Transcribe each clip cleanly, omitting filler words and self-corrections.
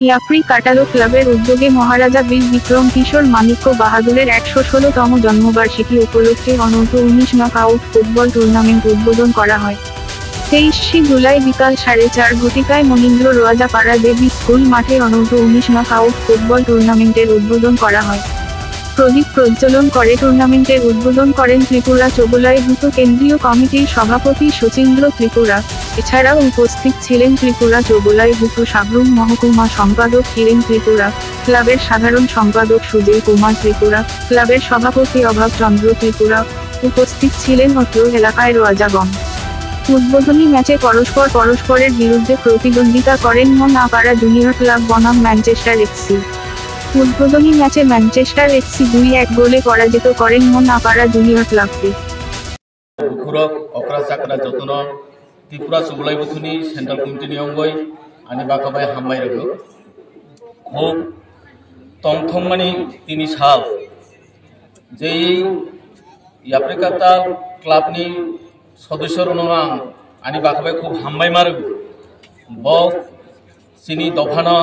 ইয়াপ্রি কাটালো ক্লাবের উদ্যোগে মহারাজা বীর বিক্রম কিশোর মাণিক্য বাহাদুরের ১১৬তম জন্মবার্ষিকী উপলক্ষে অনূর্ধ্ব-১৯ নকআউট ফুটবল টুর্নামেন্ট উদ্বোধন করা হয়। ২৩শে জুলাই বিকাল ৪:৩০ ঘটিকায় মনীন্দ্র রোয়াজাপাড়া দেবী স্কুল মাঠে অনূর্ধ্ব-১৯ নকআউট ফুটবল টুর্নামেন্টের উদ্বোধন করা হয়। প্রদীপ প্রজ্বলন করে টুর্নামেন্টের উদ্বোধন করেন ত্রিপুরা চৌবুলাইভূত কেন্দ্রীয় কমিটির সভাপতি শচীন্দ্র ত্রিপুরা। এছাড়াও উপস্থিত ছিলেন ত্রিপুরা চৌবুলাইভূত সাব্রুম মহকুমা সম্পাদক হিরেন ত্রিপুরা, ক্লাবের সাধারণ সম্পাদক সুজয় কুমার ত্রিপুরা, ক্লাবের সভাপতি অভাব চন্দ্র ত্রিপুরা। উপস্থিত ছিলেন অত্র এলাকায় রোয়াজাগণ। উদ্বোধনী ম্যাচে পরস্পরের বিরুদ্ধে প্রতিদ্বন্দ্বিতা করেন মনআপাড়া জুনিয়র ক্লাব বনাম ম্যানচেস্টার এফসি। উদ্বোধনী ম্যাচে ম্যানচেস্টার এফসি ২-১ গোলে পরাজিত করেন মনআপাড়া জুনিয়র ক্লাবকে। ত্রিপুরা চৌবুলাইভূতनि सेन्ट्रेल कमिटिनि अंगय आनि बाकाबाय हामबाय रगो खूब तंथंमानि 3 साल जे याप्रि काटाल क्लाबनि सदस्य रनआं आनि बाकाबाय खूब हामबाय मारगो बक सिनि दफाना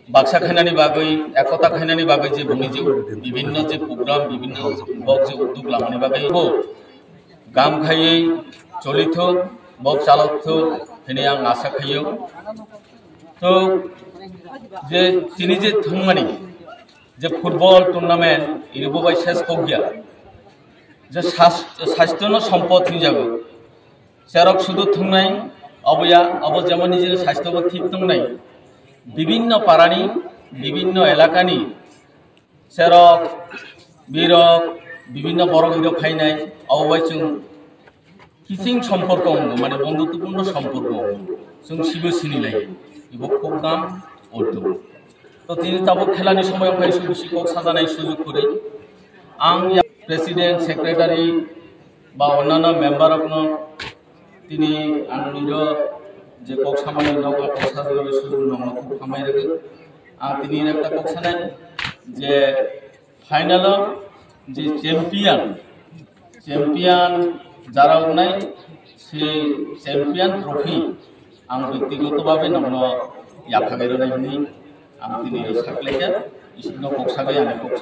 बाक्सा खायनानि बागै एकता खायनानि बागै जे बुंनि जे विभिन्न जे प्रग्राम विभिन्न बक जे उद्योग लामानि बागै गाम खायै चलित बक चालक हेने आं आशा खायो तो जे तिनि जे थंमानि जे फुटबल टुर्नामेंट इरबोबाय शेष कगिया जे स्वास्थ्यनो सम्पद हिंजाबो सेरक शुधु थंनाय अबया अब जेमन जे स्वास्थ्यबो ठीक थंनाय विभिन्न पारानि विभिन्न एलाकानि सेरक बिरक विभिन्न बर गिरक फायनाय अबाय जों किसिं सम्पर्क माने बंधुत्वपूर्ण सम्पर्क जों सिबो सिनिलायो इबो खूब नाम अर्थ तो तिनि ताबो खेलानि समय फाय सुबिसिखौ साजानाय सुजुग करे आं प्रेसिडेंट सेक्रेटारि बा अन्नान्य मेम्बार आपनो तिनि आं निरो जे कक सामानि नगा कक साजानाय सुजुग नंगौ खूब खामाय रगे आं तिनि एकटा कक सानाय जे फाइनाल जे चैम्पियन যারা উনাই সেই চ্যাম্পিয়ন ট্রফি आं ব্যক্তিগতভাবে নগ্ন ইয়াফাগের নাইনি आं दिनै साख्लायखा इसोरनो कक सागै आं कक